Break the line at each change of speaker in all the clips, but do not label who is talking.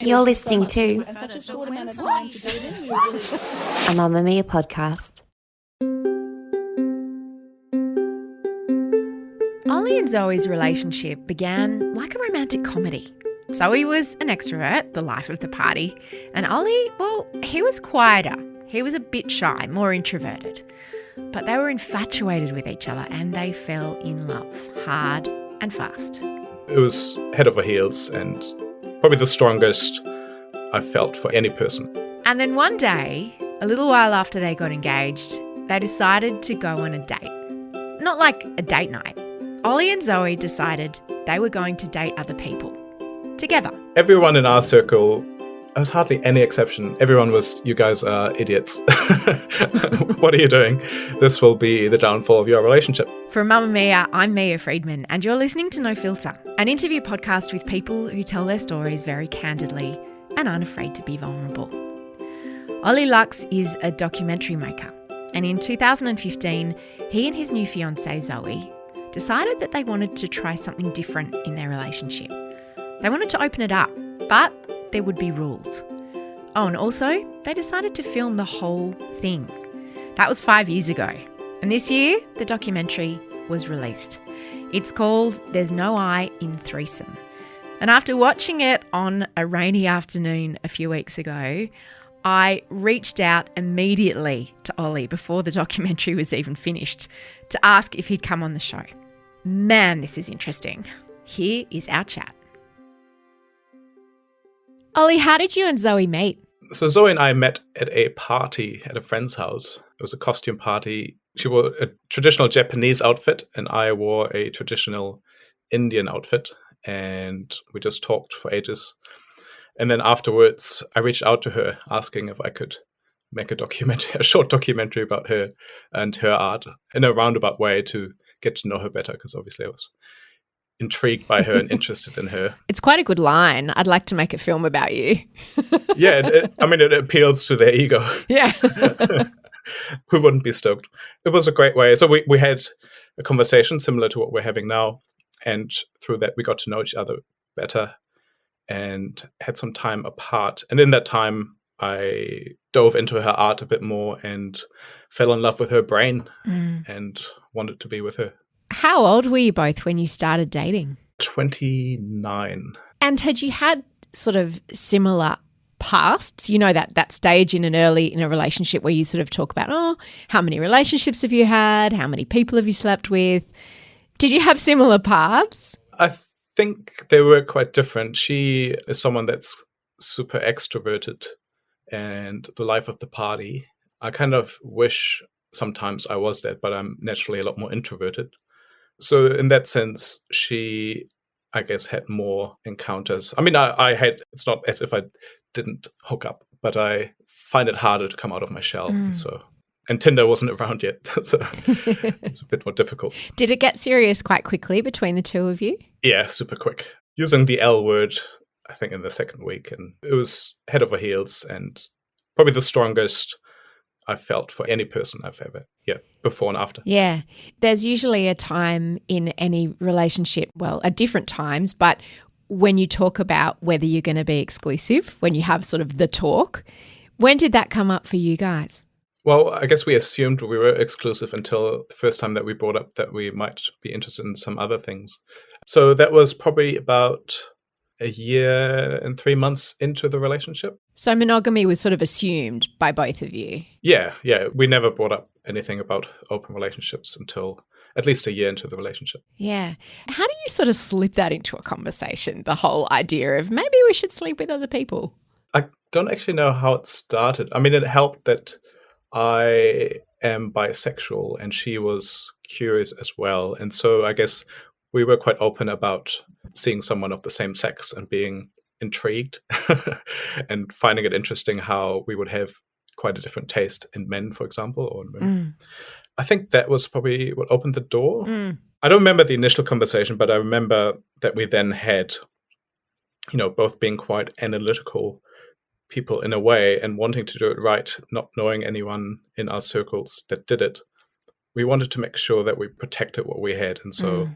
You're listening to
and such a short amount of time to do it in. We were really
a Mamamia podcast.
Ollie and Zoe's relationship began like a romantic comedy. Zoe was an extrovert, the life of the party, and Ollie, well, he was quieter. He was a bit shy, more introverted. But they were infatuated with each other and they fell in love, hard and fast.
It was head over heels and probably the strongest I've felt for any person.
And then one day, a little while after they got engaged, they decided to go on a date. Not like a date night. Ollie and Zoe decided they were going to date other people. Together.
Everyone in our circle, there was hardly any exception. Everyone was, you guys are idiots. What are you doing? This will be the downfall of your relationship.
From Mamamia, I'm Mia Friedman, and you're listening to No Filter, an interview podcast with people who tell their stories very candidly and aren't afraid to be vulnerable. Ollie Lucks is a documentary maker, and in 2015, he and his new fiancee Zoe decided that they wanted to try something different in their relationship. They wanted to open it up, but there would be rules. Oh, and also, they decided to film the whole thing. That was 5 years ago. And this year, the documentary was released. It's called There's No I in Threesome. And after watching it on a rainy afternoon a few weeks ago, I reached out immediately to Ollie before the documentary was even finished to ask if he'd come on the show. Man, this is interesting. Here is our chat. Ollie, how did you and Zoe meet?
So Zoe and I met at a party at a friend's house. It was a costume party. She wore a traditional Japanese outfit and I wore a traditional Indian outfit. And we just talked for ages. And then afterwards, I reached out to her asking if I could make a short documentary about her and her art in a roundabout way to get to know her better, because obviously I was intrigued by her and interested in her.
It's quite a good line. I'd like to make a film about you.
Yeah, it appeals to their ego.
Yeah.
Who wouldn't be stoked? It was a great way. So we had a conversation similar to what we're having now. And through that, we got to know each other better and had some time apart. And in that time, I dove into her art a bit more and fell in love with her brain and wanted to be with her.
How old were you both when you started dating?
29.
And had you had sort of similar pasts? You know, that stage in a relationship where you sort of talk about, how many relationships have you had? How many people have you slept with? Did you have similar paths?
I think they were quite different. She is someone that's super extroverted and the life of the party. I kind of wish sometimes I was that, but I'm naturally a lot more introverted. So in that sense, she, I guess, had more encounters. I mean, I had, it's not as if I didn't hook up, but I find it harder to come out of my shell. And Tinder wasn't around yet, so it's a bit more difficult.
Did it get serious quite quickly between the two of you?
Yeah, super quick. Using the L word, I think, in the second week. And it was head over heels and probably the strongest I've felt for any person I've ever, before and after.
Yeah. There's usually a time in any relationship, well, at different times, but when you talk about whether you're going to be exclusive, when you have sort of the talk, when did that come up for you guys?
Well, I guess we assumed we were exclusive until the first time that we brought up that we might be interested in some other things. So that was probably about a year and 3 months into the relationship.
So monogamy was sort of assumed by both of you?
Yeah. We never brought up anything about open relationships until at least a year into the relationship.
Yeah. How do you sort of slip that into a conversation, the whole idea of maybe we should sleep with other people?
I don't actually know how it started. I mean, it helped that I am bisexual and she was curious as well. And so I guess we were quite open about seeing someone of the same sex and being intrigued and finding it interesting how we would have quite a different taste in men, for example, or in women. I think that was probably what opened the door. I don't remember the initial conversation, but I remember that we then had, both being quite analytical people in a way and wanting to do it right, not knowing anyone in our circles that did it. We wanted to make sure that we protected what we had. And so,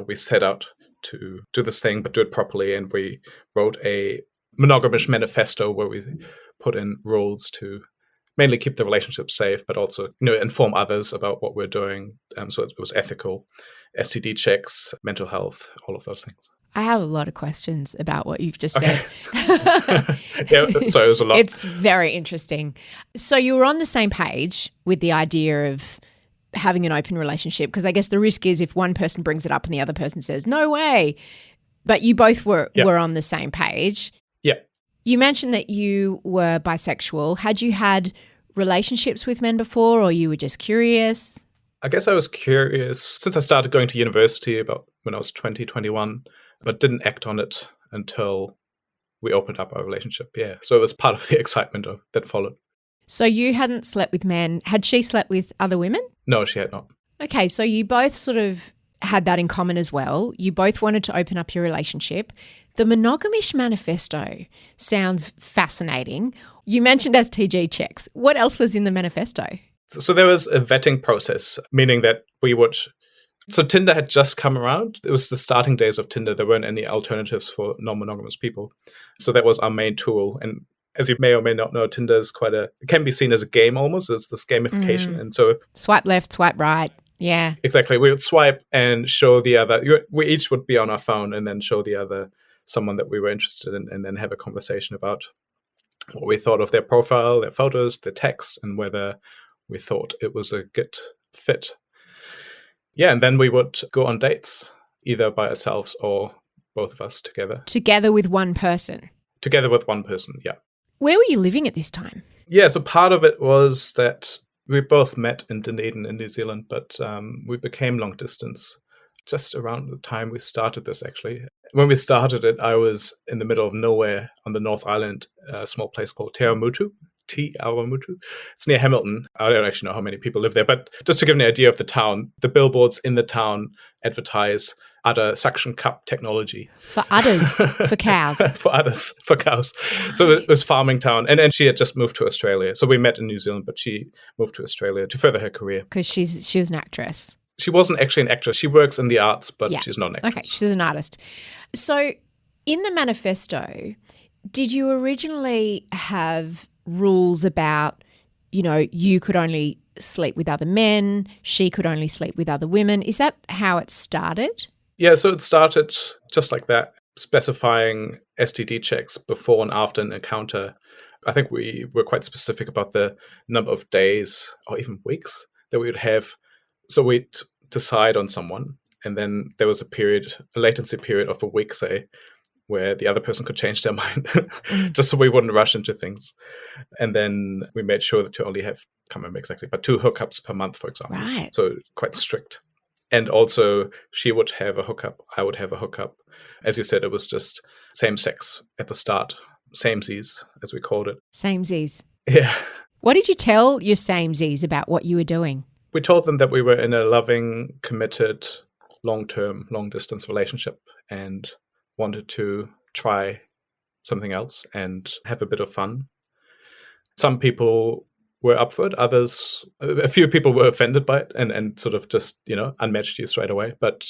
we set out to do this thing, but do it properly. And we wrote a monogamish manifesto where we put in rules to mainly keep the relationship safe, but also inform others about what we're doing. So it was ethical, STD checks, mental health, all of those things.
I have a lot of questions about what you've just said.
Yeah, so it was a lot.
It's very interesting. So you were on the same page with the idea of having an open relationship, because I guess the risk is if one person brings it up and the other person says, no way. But you both were on the same page.
Yeah.
You mentioned that you were bisexual. Had you had relationships with men before, or you were just curious?
I guess I was curious since I started going to university about when I was 20, 21, but didn't act on it until we opened up our relationship. Yeah. So it was part of the excitement that followed.
So you hadn't slept with men. Had she slept with other women?
No, she had not.
Okay, so you both sort of had that in common as well. You both wanted to open up your relationship. The monogamish manifesto sounds fascinating. You mentioned STG checks. What else was in the manifesto?
So there was a vetting process, meaning that so Tinder had just come around. It was the starting days of Tinder. There weren't any alternatives for non-monogamous people. So that was our main tool. And as you may or may not know, Tinder is it can be seen as a game almost. It's this gamification. And so
swipe left, swipe right. Yeah.
Exactly. We would swipe and show the other. We each would be on our phone and then show the other someone that we were interested in, and then have a conversation about what we thought of their profile, their photos, their text, and whether we thought it was a good fit. Yeah, and then we would go on dates, either by ourselves or both of us together.
Together with one person?
Together with one person, yeah.
Where were you living at this time?
Yeah, so part of it was that we both met in Dunedin in New Zealand, but we became long distance just around the time we started this, actually. When we started it, I was in the middle of nowhere on the North Island, a small place called Te Awamutu. It's near Hamilton. I don't actually know how many people live there, but just to give an idea of the town, the billboards in the town advertise udder suction cup technology.
For udders, for cows.
For udders, for cows. So it was farming town. And she had just moved to Australia. So we met in New Zealand, but she moved to Australia to further her career.
Because she was an actress.
She wasn't actually an actress. She works in the arts, but she's not an actress.
Okay, she's an artist. So in the manifesto, did you originally have rules about, you could only sleep with other men, she could only sleep with other women? Is that how it started?
Yeah, so it started just like that, specifying STD checks before and after an encounter. I think we were quite specific about the number of days or even weeks that we would have. So we'd decide on someone, and then there was a latency period of a week, say, where the other person could change their mind, just so we wouldn't rush into things. And then we made sure to only have, I can't remember exactly, but 2 hookups per month, for example.
Right.
So quite strict. And also, she would have a hookup, I would have a hookup. As you said, it was just same sex at the start, samesies, as we called it.
Samesies.
Yeah.
What did you tell your samesies about what you were doing?
We told them that we were in a loving, committed, long-term, long-distance relationship and wanted to try something else and have a bit of fun. Some people were up for it. Others, a few people were offended by it and sort of just, unmatched you straight away. But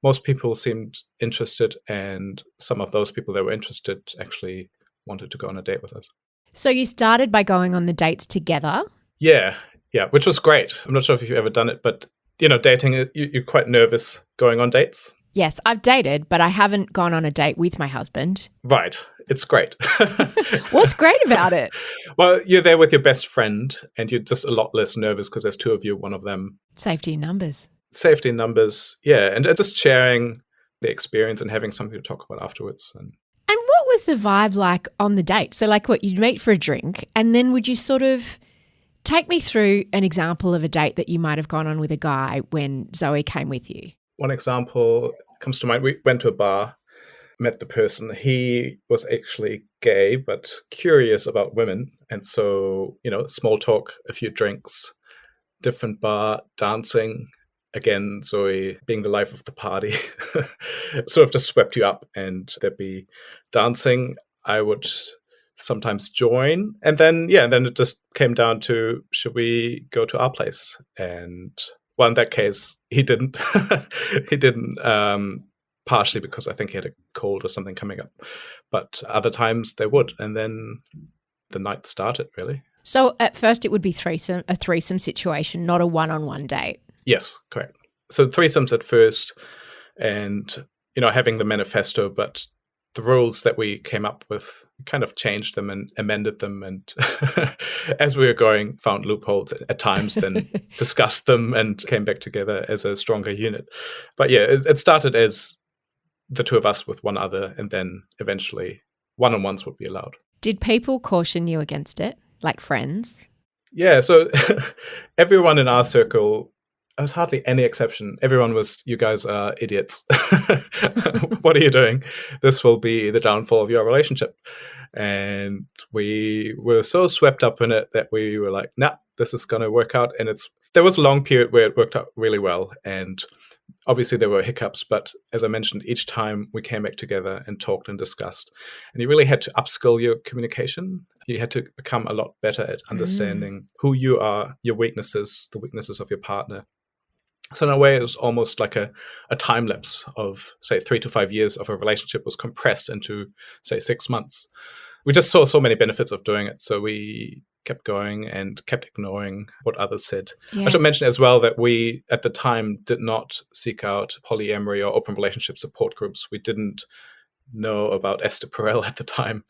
most people seemed interested, and some of those people that were interested actually wanted to go on a date with us.
So you started by going on the dates together?
Yeah, which was great. I'm not sure if you've ever done it, but, dating, you're quite nervous going on dates.
Yes, I've dated, but I haven't gone on a date with my husband.
Right. It's great.
What's great about it?
Well, you're there with your best friend and you're just a lot less nervous because there's 2 of you, one of them.
Safety in numbers.
Safety in numbers, yeah. And just sharing the experience and having something to talk about afterwards. And
what was the vibe like on the date? So you'd meet for a drink, and then would you sort of take me through an example of a date that you might have gone on with a guy when Zoe came with you?
One example comes to mind. We went to a bar, met the person. He was actually gay, but curious about women. And so, small talk, a few drinks, different bar, dancing. Again, Zoe being the life of the party, sort of just swept you up, and there'd be dancing. I would sometimes join. And then it just came down to, should we go to our place? And well, in that case, he didn't. He didn't partially because I think he had a cold or something coming up. But other times they would. And then the night started, really.
So at first it would be a threesome situation, not a one-on-one date.
Yes, correct. So threesomes at first and, having the manifesto, but the rules that we came up with, we kind of changed them and amended them. And as we were going, found loopholes at times, then discussed them and came back together as a stronger unit. But yeah, it started as the two of us with one other, and then eventually one-on-ones would be allowed.
Did people caution you against it, like friends?
Yeah, so everyone in our circle, there was hardly any exception. Everyone was, you guys are idiots. What are you doing? This will be the downfall of your relationship. And we were so swept up in it that we were like, nah, this is going to work out. And there was a long period where it worked out really well. And obviously there were hiccups, but as I mentioned, each time we came back together and talked and discussed. And you really had to upskill your communication. You had to become a lot better at understanding who you are, your weaknesses, the weaknesses of your partner. So in a way, it was almost like a time lapse of, say, 3 to 5 years of a relationship was compressed into, say, 6 months. We just saw so many benefits of doing it. So we kept going and kept ignoring what others said. Yeah. I should mention as well that we, at the time, did not seek out polyamory or open relationship support groups. We didn't know about Esther Perel at the time.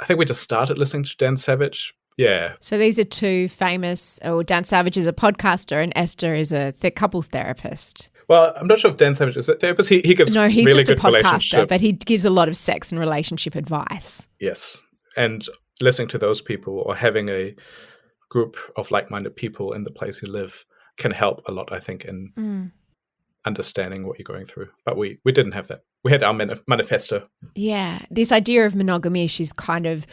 I think we just started listening to Dan Savage. Yeah.
So these are two famous, Dan Savage is a podcaster and Esther is a couples therapist.
Well, I'm not sure if Dan Savage is a therapist. He gives
No, he's
really
just a
good
podcaster, but he gives a lot of sex and relationship advice.
Yes. And listening to those people or having a group of like-minded people in the place you live can help a lot, I think, in understanding what you're going through. But we didn't have that. We had our manifesto.
Yeah. This idea of monogamy is kind of,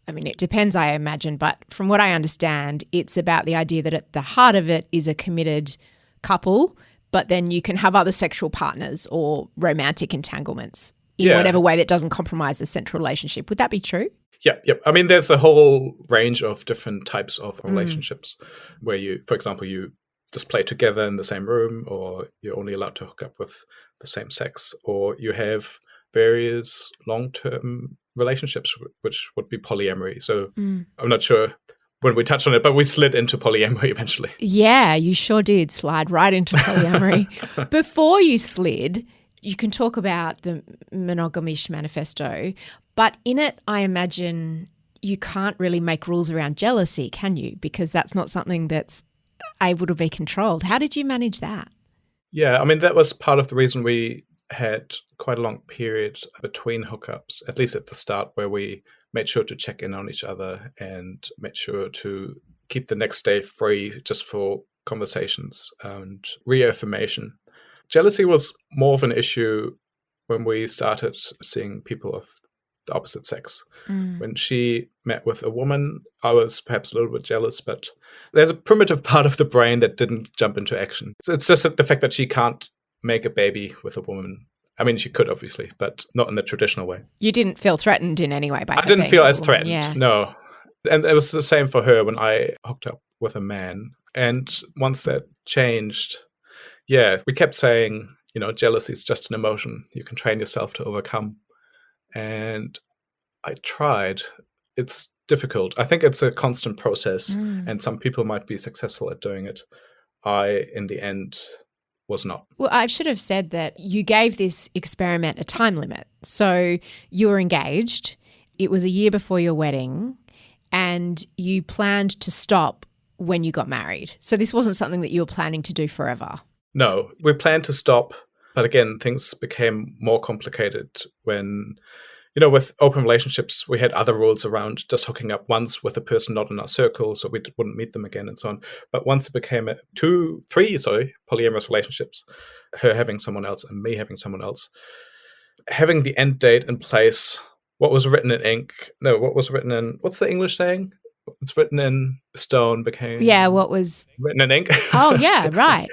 it depends, I imagine, but from what I understand, it's about the idea that at the heart of it is a committed couple, but then you can have other sexual partners or romantic entanglements in whatever way that doesn't compromise the central relationship. Would that be true?
Yep. There's a whole range of different types of relationships where you, for example, you just play together in the same room, or you're only allowed to hook up with the same sex, or you have various long-term relationships, which would be polyamory. So I'm not sure when we touched on it, but we slid into polyamory eventually.
Yeah, you sure did slide right into polyamory. Before you slid, you can talk about the Monogamish Manifesto, but in it, I imagine you can't really make rules around jealousy, can you? Because that's not something that's able to be controlled. How did you manage that?
Yeah, that was part of the reason we had quite a long period between hookups, at least at the start, where we made sure to check in on each other and made sure to keep the next day free just for conversations and reaffirmation. Jealousy was more of an issue when we started seeing people of the opposite sex. When she met with a woman, I was perhaps a little bit jealous, but there's a primitive part of the brain that didn't jump into action. So it's just the fact that she can't make a baby with a woman. She could obviously, but not in the traditional way.
You didn't feel threatened in any way by her?
I didn't feel as threatened,
yeah.
No. And it was the same for her when I hooked up with a man. And once that changed, we kept saying, jealousy is just an emotion you can train yourself to overcome. And I tried. It's difficult. I think it's a constant process, and some people might be successful at doing it. I, in the end, was not.
Well, I should have said that you gave this experiment a time limit. So you were engaged. It was a year before your wedding, and you planned to stop when you got married. So this wasn't something that you were planning to do forever.
No, we planned to stop. But again, things became more complicated when, with open relationships, we had other rules around just hooking up once with a person not in our circle, so we wouldn't meet them again and so on. But once it became three polyamorous relationships, her having someone else and me having someone else, having the end date in place, what was written in ink, what's the English saying? It's written in stone became...
Yeah, what was...
Written in ink.
Oh, yeah, right.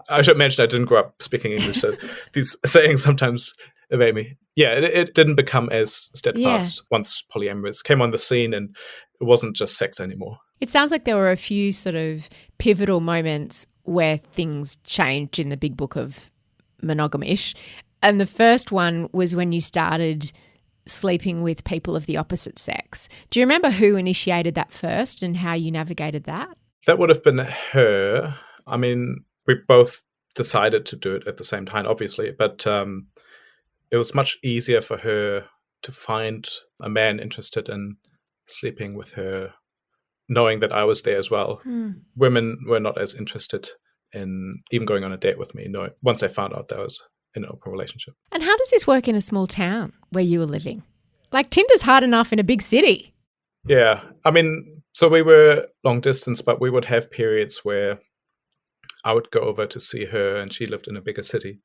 I should mention I didn't grow up speaking English, so these sayings sometimes evade me. Yeah, it didn't become as steadfast once polyamorous came on the scene, and it wasn't just sex anymore.
It sounds like there were a few sort of pivotal moments where things changed in the big book of Monogamish. And the first one was when you started sleeping with people of the opposite sex. Do you remember who initiated that first and how you navigated that?
That would have been her. I mean, we both decided to do it at the same time, obviously, but it was much easier for her to find a man interested in sleeping with her, knowing that I was there as well. Women were not as interested in even going on a date with me, once they found out that I was in an open relationship.
And how does this work in a small town where you were living? Like, Tinder's hard enough in a big city.
Yeah. I mean, so we were long distance, but we would have periods where I would go over to see her and she lived in a bigger city.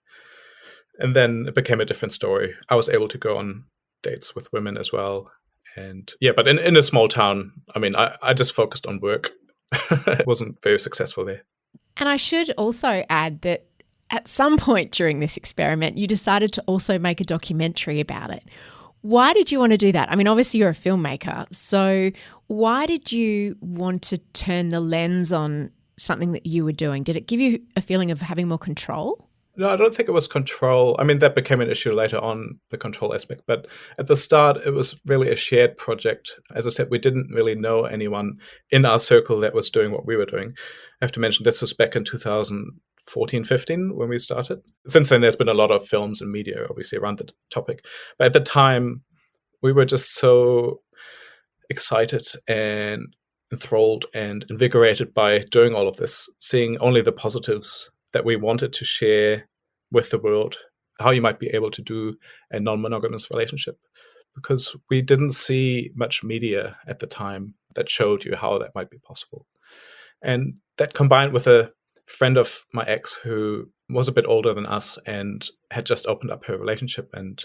And then it became a different story. I was able to go on dates with women as well. And yeah, but in a small town, I mean, I just focused on work. It wasn't very successful there.
And I should also add that at some point during this experiment, you decided to also make a documentary about it. Why did you want to do that? I mean, obviously you're a filmmaker. So why did you want to turn the lens on something that you were doing? Did it give you a feeling of having more control?
No, I don't think it was control. I mean, that became an issue later on, the control aspect. But at the start, it was really a shared project. As I said, we didn't really know anyone in our circle that was doing what we were doing. I have to mention this was back in 2014, 15 when we started. Since then, there's been a lot of films and media, obviously, around the topic. But at the time, we were just so excited and enthralled and invigorated by doing all of this, seeing only the positives that we wanted to share with the world, how you might be able to do a non-monogamous relationship, because we didn't see much media at the time that showed you how that might be possible. And that combined with a friend of my ex who was a bit older than us and had just opened up her relationship and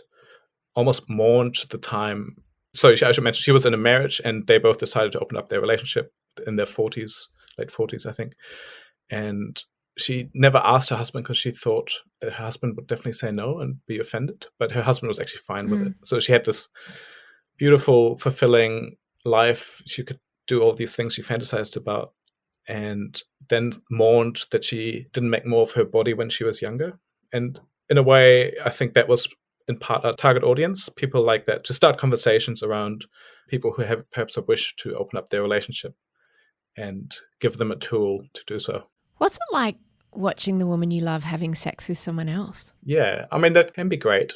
almost mourned the time. So I should mention she was in a marriage and they both decided to open up their relationship in their 40s, late 40s, I think. And she never asked her husband because she thought that her husband would definitely say no and be offended, but her husband was actually fine with it. So she had this beautiful, fulfilling life. She could do all these things she fantasized about, and then mourned that she didn't make more of her body when she was younger. And in a way, I think that was in part our target audience, people like that, to start conversations around people who have perhaps a wish to open up their relationship and give them a tool to do so.
What's it like watching the woman you love having sex with someone else?
Yeah, I mean, that can be great.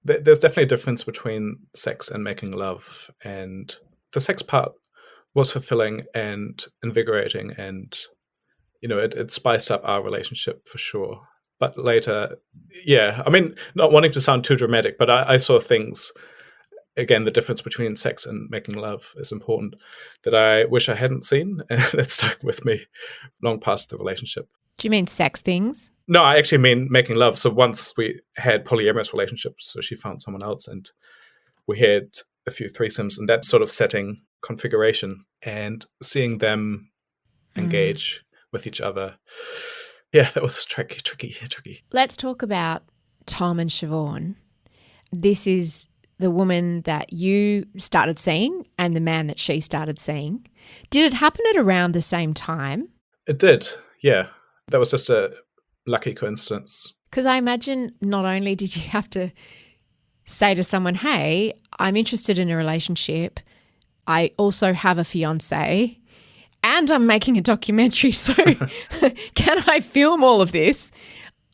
There's definitely a difference between sex and making love. And the sex part was fulfilling and invigorating. And, you know, it spiced up our relationship for sure. But later, yeah, I mean, not wanting to sound too dramatic, but I saw things, again, the difference between sex and making love is important, that I wish I hadn't seen, and that stuck with me long past the relationship.
Do you mean sex things?
No, I actually mean making love. So once we had polyamorous relationships, so she found someone else and we had a few threesomes in that sort of setting, configuration, and seeing them engage with each other. Yeah, that was tricky.
Let's talk about Tom and Siobhan. This is the woman that you started seeing and the man that she started seeing. Did it happen at around the same time?
It did, yeah. That was just a lucky coincidence.
Because I imagine not only did you have to say to someone, hey, I'm interested in a relationship, I also have a fiancé and I'm making a documentary, so can I film all of this?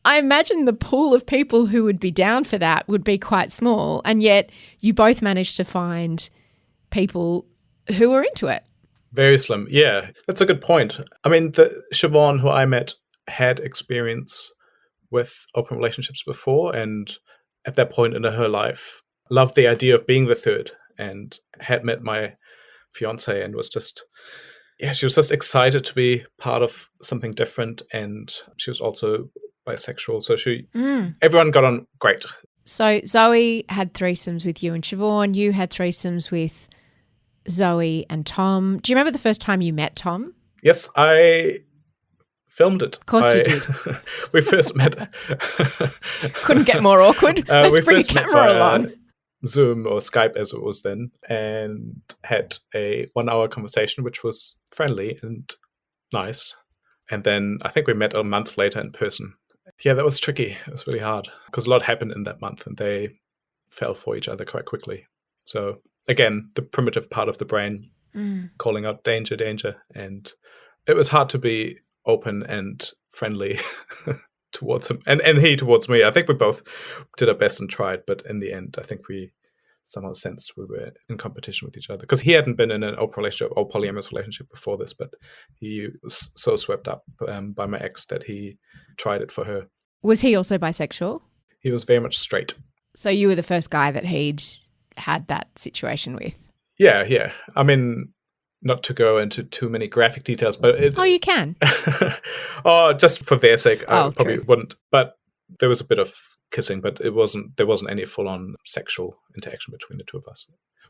I imagine the pool of people who would be down for that would be quite small, and yet you both managed to find people who were into it.
Very slim, yeah. That's a good point. I mean, Siobhan, who I met, had experience with open relationships before, and at that point in her life, loved the idea of being the third, and had met my fiancé and was just... yeah, she was just excited to be part of something different, and she was also bisexual, so everyone got on great.
So Zoe had threesomes with you and Siobhan. You had threesomes with Zoe and Tom. Do you remember the first time you met Tom?
Yes, I filmed it.
Of course you did.
We first met.
Couldn't get more awkward. Let's bring a camera along.
Zoom or Skype as it was then, and had a 1 hour conversation, which was friendly and nice. And then I think we met a month later in person. Yeah, that was tricky. It was really hard because a lot happened in that month and they fell for each other quite quickly. So again, the primitive part of the brain calling out danger, danger. And it was hard to be open and friendly towards him and he towards me. I think we both did our best and tried, but in the end, I think we somehow sensed we were in competition with each other because he hadn't been in an open relationship or polyamorous relationship before this, but he was so swept up by my ex that he tried it for her.
Was he also bisexual?
He was very much straight.
So you were the first guy that he'd had that situation with?
Yeah. I mean, not to go into too many graphic details, but
you can.
Oh, just for their sake, I probably
true.
wouldn't. But there was a bit of kissing, but there wasn't any full-on sexual interaction between the two of us.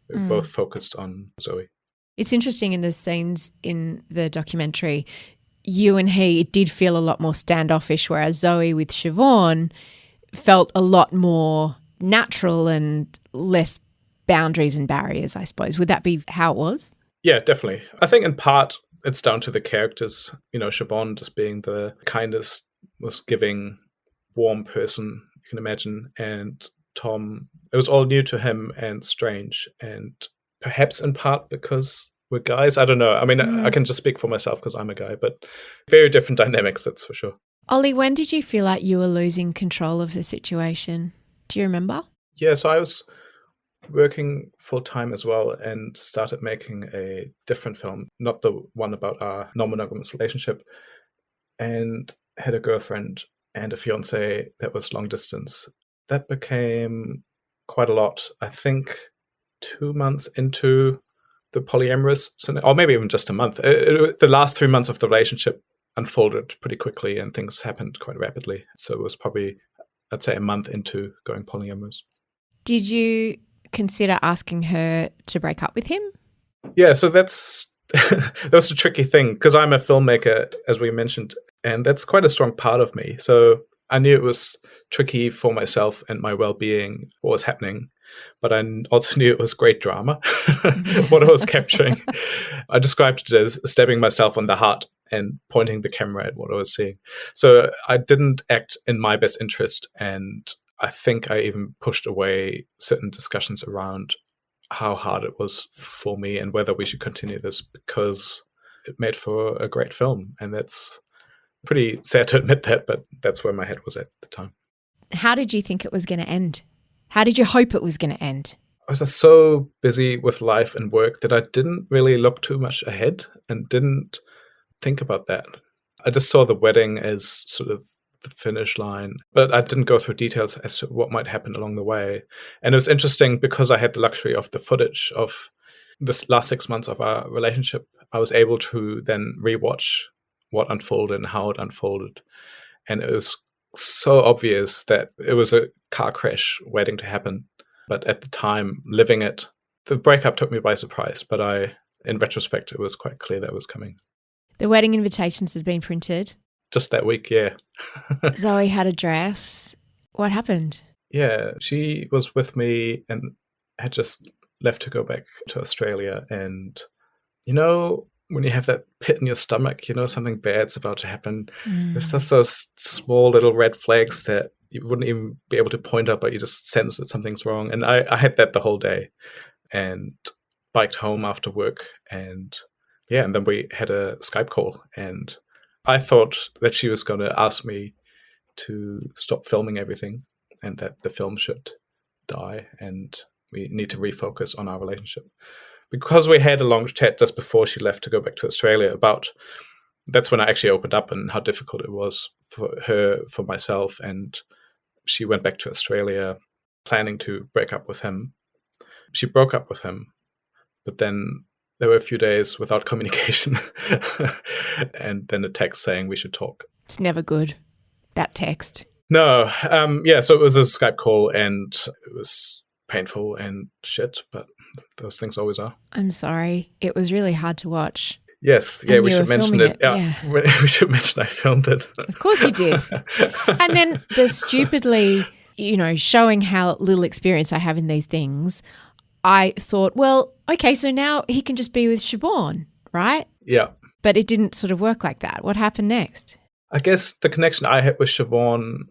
We were both focused on Zoe.
It's interesting in the scenes in the documentary, you and he did feel a lot more standoffish, whereas Zoe with Siobhan felt a lot more natural and less boundaries and barriers, I suppose. Would that be how it was?
Yeah, definitely. I think in part it's down to the characters. You know, Siobhan just being the kindest, most giving, warm person you can imagine. And Tom, it was all new to him and strange. And perhaps in part because we're guys. I don't know. I mean, I can just speak for myself because I'm a guy, but very different dynamics, that's for sure.
Ollie, when did you feel like you were losing control of the situation? Do you remember?
Yeah, so I was working full-time as well and started making a different film, not the one about our non-monogamous relationship, and had a girlfriend and a fiancé that was long distance. That became quite a lot. I think 2 months into the polyamorous, or maybe even just a month. The last 3 months of the relationship unfolded pretty quickly and things happened quite rapidly. So it was probably, I'd say, a month into going polyamorous.
Did you consider asking her to break up with him?
Yeah, so that was a tricky thing because I'm a filmmaker, as we mentioned, and that's quite a strong part of me. So I knew it was tricky for myself and my well-being, what was happening, but I also knew it was great drama, what I was capturing. I described it as stabbing myself on the heart and pointing the camera at what I was seeing. So I didn't act in my best interest, and I think I even pushed away certain discussions around how hard it was for me and whether we should continue this because it made for a great film. And that's pretty sad to admit that, but that's where my head was at the time.
How did you think it was going to end? How did you hope it was going to end?
I was just so busy with life and work that I didn't really look too much ahead and didn't think about that. I just saw the wedding as sort of the finish line, but I didn't go through details as to what might happen along the way. And it was interesting because I had the luxury of the footage of this last 6 months of our relationship. I was able to then rewatch what unfolded and how it unfolded. And it was so obvious that it was a car crash waiting to happen. But at the time, living it, the breakup took me by surprise. But in retrospect, it was quite clear that it was coming.
The wedding invitations had been printed.
Just that week, yeah.
Zoe had a dress. What happened?
Yeah, she was with me and had just left to go back to Australia. And, you know, when you have that pit in your stomach, you know, something bad's about to happen. There's just those small little red flags that you wouldn't even be able to point out, but you just sense that something's wrong. And I had that the whole day and biked home after work. And yeah, and then we had a Skype call and I thought that she was going to ask me to stop filming everything and that the film should die and we need to refocus on our relationship. Because we had a long chat just before she left to go back to Australia that's when I actually opened up and how difficult it was for her, for myself. And she went back to Australia planning to break up with him. She broke up with him, but then there were a few days without communication and then a text saying we should talk.
It's never good, that text.
No. So it was a Skype call and it was painful and shit, but those things always are.
I'm sorry. It was really hard to watch.
Yes. Yeah, we should mention it.
Yeah.
We should mention I filmed it.
Of course you did. And then the stupidly, showing how little experience I have in these things, I thought, well, okay, so now he can just be with Siobhan, right?
Yeah.
But it didn't sort of work like that. What happened next?
I guess the connection I had with Siobhan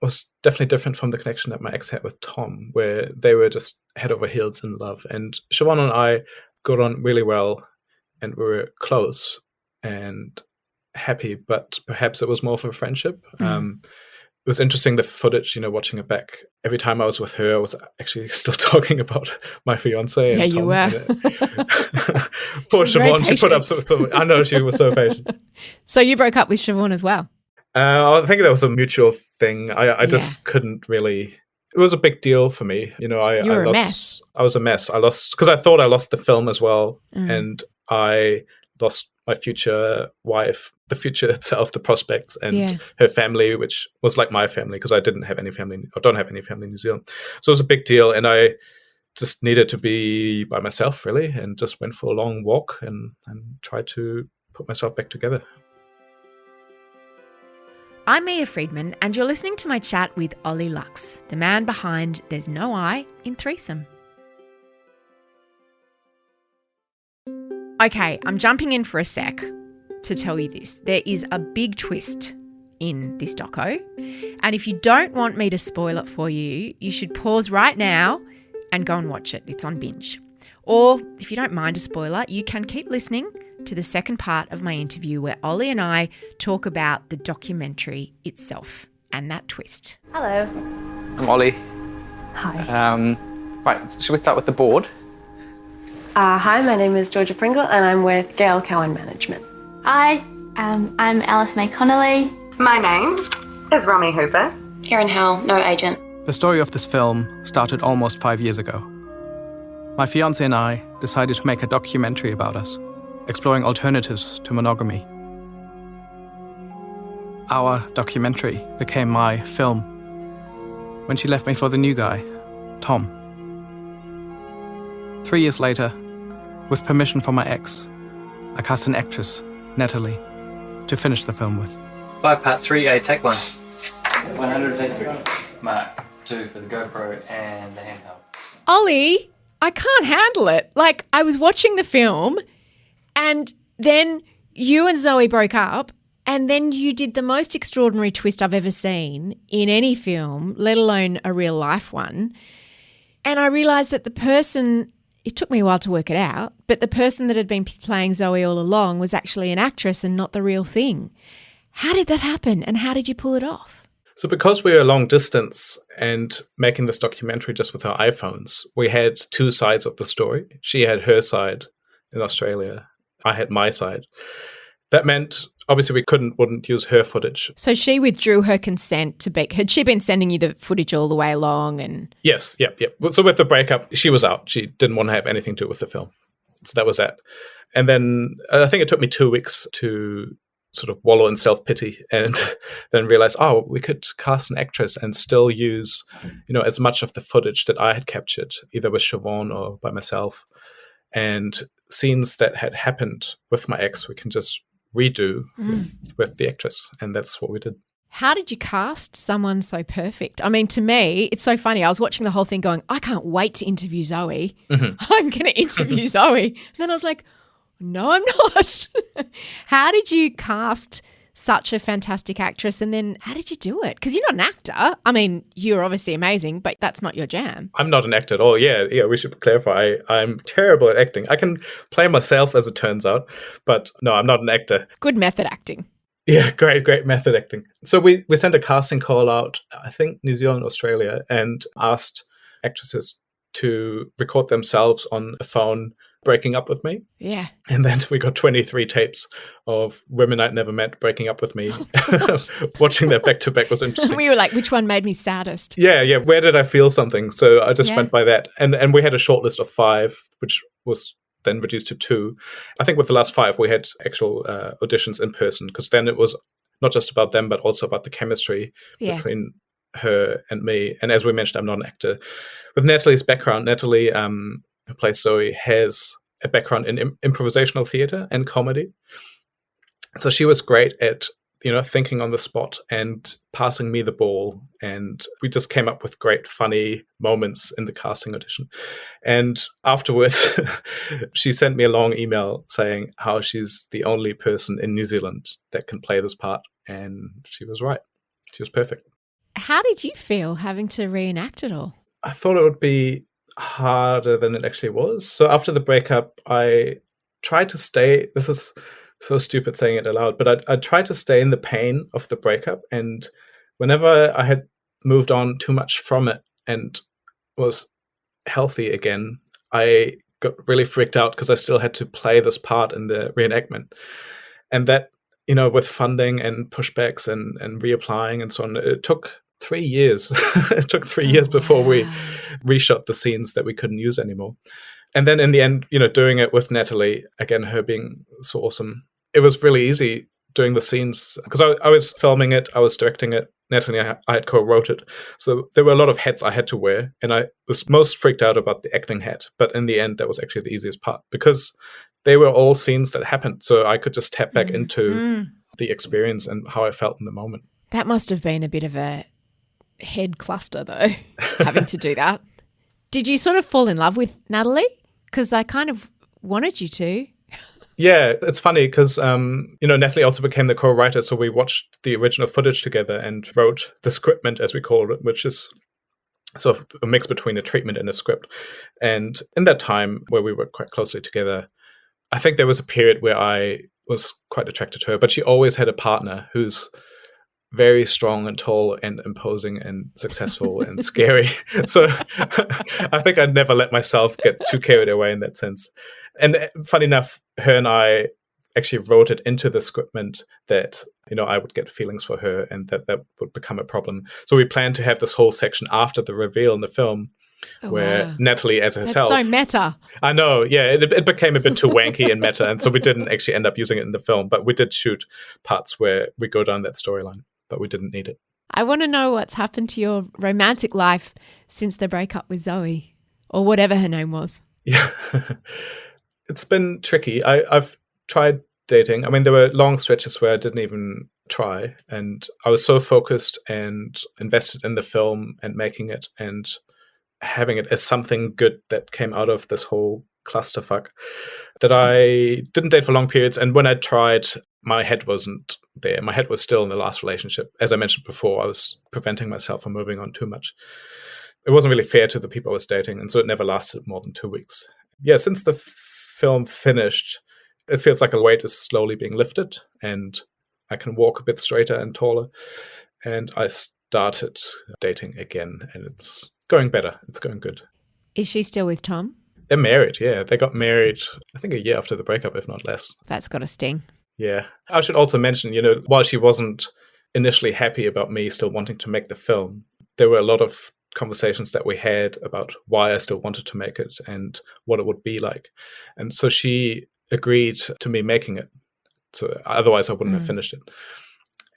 was definitely different from the connection that my ex had with Tom, where they were just head over heels in love. And Siobhan and I got on really well, and we were close and happy, but perhaps it was more of a friendship. It was interesting, the footage, watching it back. Every time I was with her, I was actually still talking about my fiance.
Yeah,
and
you
Tom,
were.
Poor
She's very
Siobhan, she put up
patient.
I know, she was so patient.
So you broke up with Siobhan as well?
I think that was a mutual thing. I just couldn't really. It was a big deal for me.
You were a
lost,
mess.
I was a mess. I lost because I thought I lost the film as well, and I lost my future wife, the future itself, the prospects, and her family, which was like my family because I didn't have any family, or don't have any family in New Zealand. So it was a big deal, and I just needed to be by myself, really, and just went for a long walk and tried to put myself back together.
I'm Mia Friedman, and you're listening to my chat with Ollie Lucks, the man behind There's No I in Threesome. Okay, I'm jumping in for a sec to tell you this. There is a big twist in this doco, and if you don't want me to spoil it for you, you should pause right now and go and watch it. It's on Binge. Or if you don't mind a spoiler, you can keep listening to the second part of my interview where Ollie and I talk about the documentary itself and that twist.
Hello.
I'm Ollie.
Hi.
Right, shall we start with the board?
Hi, my name is Georgia Pringle and I'm with Gale Cowan Management.
Hi, I'm Alice May Connolly.
My name is Romy Hooper.
Kieran Howell, no agent.
The story of this film started almost 5 years ago. My fiancé and I decided to make a documentary about us, exploring alternatives to monogamy. Our documentary became my film when she left me for the new guy, Tom. 3 years later, with permission from my ex, I cast an actress, Natalie, to finish the film with.
5 part 3A, take 1. 100, take 3. Mark 2 for the GoPro and the handheld.
Ollie, I can't handle it. Like, I was watching the film and then you and Zoe broke up and then you did the most extraordinary twist I've ever seen in any film, let alone a real life one. And I realised that the person, it took me a while to work it out, but the person that had been playing Zoe all along was actually an actress and not the real thing. How did that happen and how did you pull it off?
So because we were long distance and making this documentary just with our iPhones, we had two sides of the story. She had her side in Australia. I had my side. That meant, obviously, we wouldn't use her footage.
So she withdrew her consent to be. Had she been sending you the footage all the way along? And
Yes, yep. So with the breakup, she was out. She didn't want to have anything to do with the film. So that was that. And then I think it took me 2 weeks to sort of wallow in self-pity and then realize, we could cast an actress and still use, as much of the footage that I had captured, either with Siobhan or by myself. And scenes that had happened with my ex, we can just redo with the actress. And that's what we did.
how did you cast someone so perfect? I mean, to me, it's so funny. I was watching the whole thing going, I can't wait to interview Zoe. I'm going to interview Zoe. And then I was like, no, I'm not. How did you cast such a fantastic actress, and then how did you do it? Because you're not an actor. I mean, you're obviously amazing, but that's not your jam.
I'm not an actor at all. Yeah, we should clarify. I'm terrible at acting. I can play myself, as it turns out, but no, I'm not an actor.
Good method acting.
Yeah, great method acting. So we sent a casting call out, I think New Zealand, Australia, and asked actresses to record themselves on a phone breaking up with me.
Yeah.
And then we got 23 tapes of women I'd never met breaking up with me. Watching that back to back was interesting.
We were like, which one made me saddest?
Yeah. Where did I feel something? So I just went by that. And we had a short list of 5, which was then reduced to 2. I think with the last 5, we had actual auditions in person, because then it was not just about them, but also about the chemistry between her and me. And as we mentioned, I'm not an actor. With Natalie's background, Natalie, who plays Zoe, has a background in improvisational theatre and comedy. So she was great at, thinking on the spot and passing me the ball. And we just came up with great, funny moments in the casting audition. And afterwards, she sent me a long email saying how she's the only person in New Zealand that can play this part. And she was right. She was perfect.
How did you feel having to reenact it all?
I thought it would be harder than it actually was. So after the breakup, I tried to stay. This is so stupid saying it aloud, but I tried to stay in the pain of the breakup. And whenever I had moved on too much from it and was healthy again, I got really freaked out because I still had to play this part in the reenactment. And that, with funding and pushbacks and reapplying and so on, it took 3 years. It took 3 years before we reshot the scenes that we couldn't use anymore. And then in the end, doing it with Natalie, again, her being so awesome, it was really easy doing the scenes because I was filming it, I was directing it, Natalie and I had co-wrote it. So there were a lot of hats I had to wear, and I was most freaked out about the acting hat. But in the end, that was actually the easiest part because they were all scenes that happened. So I could just tap back into the experience and how I felt in the moment.
That must have been a bit of a head cluster, though, having to do that. Did you sort of fall in love with Natalie? Because I kind of wanted you to.
Yeah, it's funny because, Natalie also became the co-writer. So we watched the original footage together and wrote the scriptment, as we call it, which is sort of a mix between a treatment and a script. And in that time where we worked quite closely together, I think there was a period where I was quite attracted to her, but she always had a partner who's very strong and tall and imposing and successful and scary. So I think I'd never let myself get too carried away in that sense. And funny enough, her and I actually wrote it into the scriptment that, I would get feelings for her and that would become a problem. So we planned to have this whole section after the reveal in the film where Natalie as herself.
That's so meta.
I know, yeah. It became a bit too wanky and meta, and so we didn't actually end up using it in the film, but we did shoot parts where we go down that storyline, but we didn't need it.
I want to know what's happened to your romantic life since the breakup with Zoe, or whatever her name was.
Yeah. It's been tricky. I've tried dating. I mean, there were long stretches where I didn't even try, and I was so focused and invested in the film and making it and having it as something good that came out of this whole clusterfuck that I didn't date for long periods. And when I tried, my head wasn't there. My head was still in the last relationship. As I mentioned before, I was preventing myself from moving on too much. It wasn't really fair to the people I was dating, and so it never lasted more than 2 weeks. Yeah, since the film finished, it feels like a weight is slowly being lifted, and I can walk a bit straighter and taller. And I started dating again, and it's going better. It's going good.
Is she still with Tom?
They're married, yeah. They got married, I think, a year after the breakup, if not less.
That's got a sting.
Yeah. I should also mention, while she wasn't initially happy about me still wanting to make the film, there were a lot of conversations that we had about why I still wanted to make it and what it would be like. And so she agreed to me making it. So otherwise I wouldn't have finished it.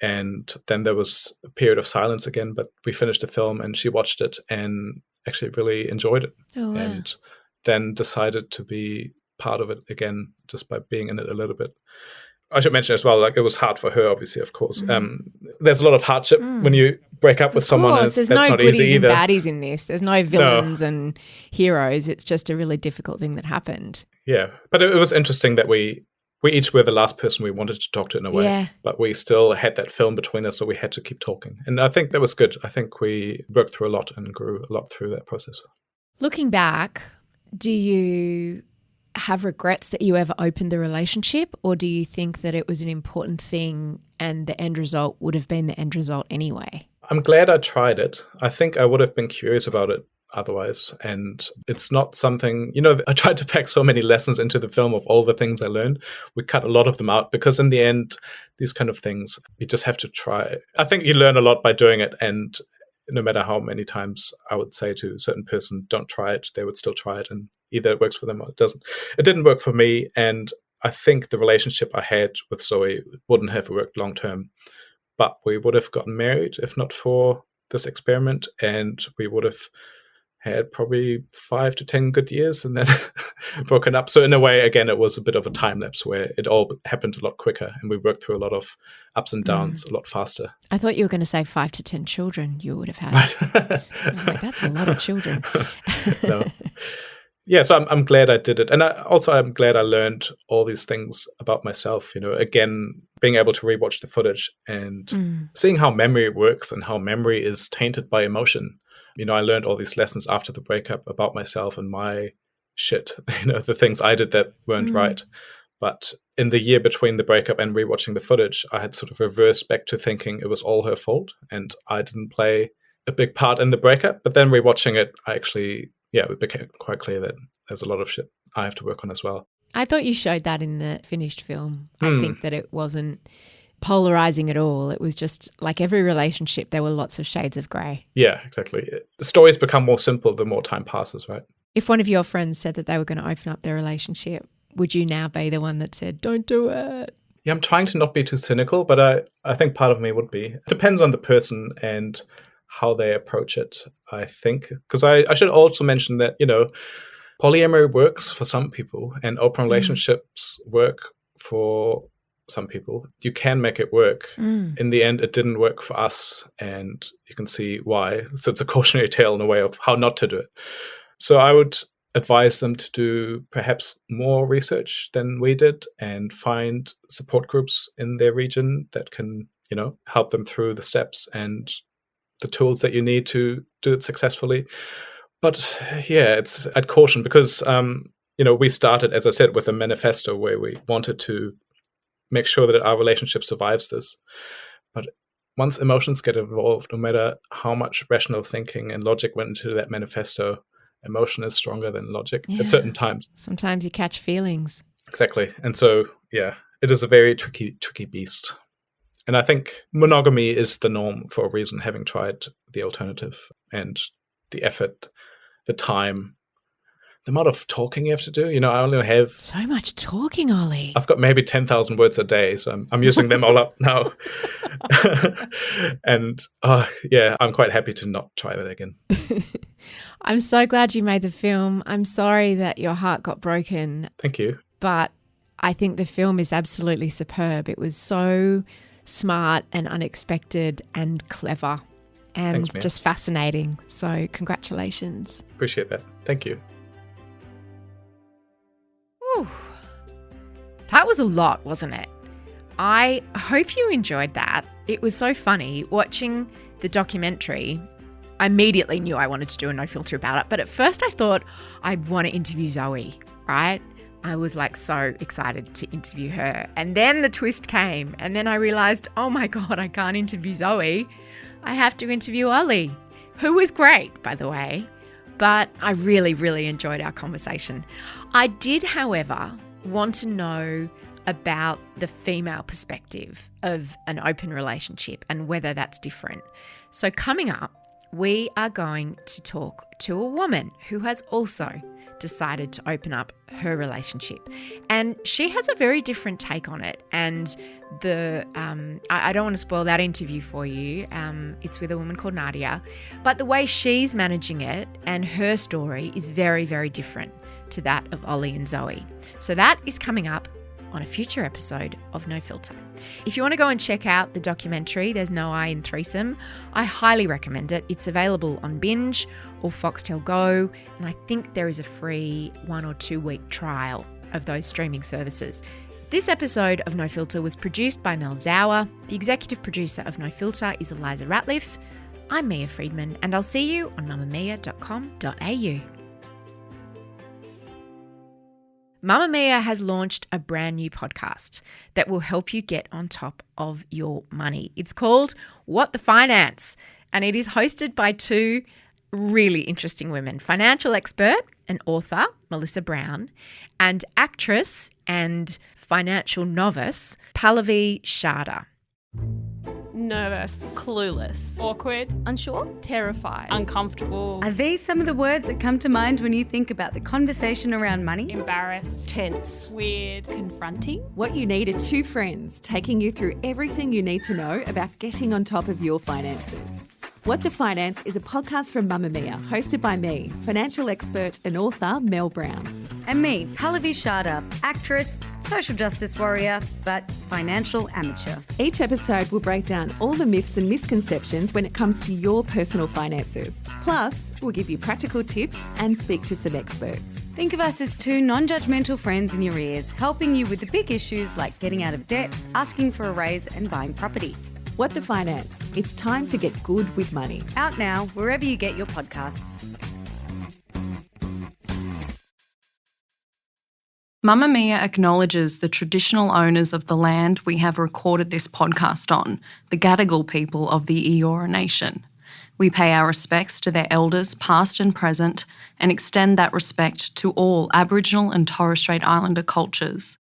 And then there was a period of silence again, but we finished the film and she watched it and actually really enjoyed it.
Oh, wow.
And then decided to be part of it again just by being in it a little bit. I should mention as well, it was hard for her, obviously, of course. There's a lot of hardship when you break up with someone.
There's
that's
no
not
goodies
easy
and
either.
baddies in this. There's no villains and heroes. It's just a really difficult thing that happened.
Yeah, but it was interesting that we each were the last person we wanted to talk to in a way.
Yeah.
But we still had that film between us, so we had to keep talking. And I think that was good. I think we worked through a lot and grew a lot through that process.
Looking back, do you have regrets that you ever opened the relationship, or do you think that it was an important thing and the end result would have been the end result anyway?
I'm glad I tried it. I think I would have been curious about it otherwise. And it's not something, I tried to pack so many lessons into the film of all the things I learned. We cut a lot of them out because in the end, these kind of things, you just have to try. I think you learn a lot by doing it. And no matter how many times I would say to a certain person, don't try it, they would still try it. And either it works for them or it doesn't. It didn't work for me. And I think the relationship I had with Zoe wouldn't have worked long term. But we would have gotten married if not for this experiment. And we would have had probably 5 to 10 good years and then broken up. So in a way, again, it was a bit of a time lapse where it all happened a lot quicker and we worked through a lot of ups and downs a lot faster.
I thought you were going to say 5 to 10 children you would have had.
Right.
I was like, that's a lot of children.
No. yeah, so I'm glad I did it. And I'm glad I learned all these things about myself, again, being able to rewatch the footage and seeing how memory works and how memory is tainted by emotion. I learned all these lessons after the breakup about myself and my shit, the things I did that weren't right. But in the year between the breakup and rewatching the footage, I had sort of reversed back to thinking it was all her fault and I didn't play a big part in the breakup. But then rewatching it, it became quite clear that there's a lot of shit I have to work on as well.
I thought you showed that in the finished film. I think that it wasn't polarizing at all. It was just like every relationship, there were lots of shades of grey.
Yeah, exactly. The stories become more simple the more time passes, right?
If one of your friends said that they were going to open up their relationship, would you now be the one that said, don't do it?
Yeah, I'm trying to not be too cynical, but I think part of me would be. It depends on the person and how they approach it, I think. Because I should also mention that, polyamory works for some people and open relationships work for some people. You can make it work. In the end, it didn't work for us, and you can see why. So it's a cautionary tale in a way of how not to do it. So I would advise them to do perhaps more research than we did and find support groups in their region that can, help them through the steps and the tools that you need to do it successfully. But yeah, I'd caution because, we started, as I said, with a manifesto where we wanted to make sure that our relationship survives this. But once emotions get involved, no matter how much rational thinking and logic went into that manifesto, emotion is stronger than logic at certain times.
Sometimes you catch feelings.
Exactly. And so, yeah, it is a very tricky beast. And I think monogamy is the norm for a reason, having tried the alternative and the effort, the time, the amount of talking you have to do. I only have...
So much talking, Ollie.
I've got maybe 10,000 words a day, so I'm using them all up now. And I'm quite happy to not try that again.
I'm so glad you made the film. I'm sorry that your heart got broken.
Thank you.
But I think the film is absolutely superb. It was so smart and unexpected and clever and
Thanks,
just fascinating. So congratulations.
Appreciate that. Thank you.
Whew. That was a lot, wasn't it? I hope you enjoyed that. It was so funny watching the documentary. I immediately knew I wanted to do a no filter about it. But at first I thought I'd want to interview Zoe, right? I was like so excited to interview her. And then the twist came. And then I realized, oh my God, I can't interview Zoe. I have to interview Ollie, who was great, by the way. But I really, really enjoyed our conversation. I did, however, want to know about the female perspective of an open relationship and whether that's different. So coming up, we are going to talk to a woman who has also decided to open up her relationship. And she has a very different take on it. And I don't want to spoil that interview for you. It's with a woman called Nadia. But the way she's managing it and her story is very, very different to that of Ollie and Zoe. So that is coming up on a future episode of No Filter. If you want to go and check out the documentary, There's No I in Threesome, I highly recommend it. It's available on Binge or Foxtel Go, and I think there is a free 1 or 2 week trial of those streaming services. This episode of No Filter was produced by Mel Sauer. The executive producer of No Filter is Eliza Ratliff. I'm Mia Friedman, and I'll see you on mamamia.com.au. Mamamia has launched a brand new podcast that will help you get on top of your money. It's called What the Finance, and it is hosted by 2 really interesting women, financial expert and author Melissa Brown, and actress and financial novice Pallavi Sharda.
Nervous, clueless, awkward,
unsure,
terrified, uncomfortable.
Are these some of the words that come to mind when you think about the conversation around money?
Embarrassed,
tense,
weird,
confronting.
What you need are 2 friends taking you through everything you need to know about getting on top of your finances. What the Finance is a podcast from Mamamia, hosted by me, financial expert and author Mel Brown.
And me, Pallavi Sharda, actress, social justice warrior, but financial amateur.
Each episode will break down all the myths and misconceptions when it comes to your personal finances. Plus, We'll give you practical tips and speak to some experts.
Think of us as two non-judgmental friends in your ears, helping you with the big issues like getting out of debt, asking for a raise and buying property.
What the Finance? It's time to get good with money.
Out now, wherever you get your podcasts.
Mamamia acknowledges the traditional owners of the land we have recorded this podcast on, the Gadigal people of the Eora Nation. We pay our respects to their elders, past and present, and extend that respect to all Aboriginal and Torres Strait Islander cultures.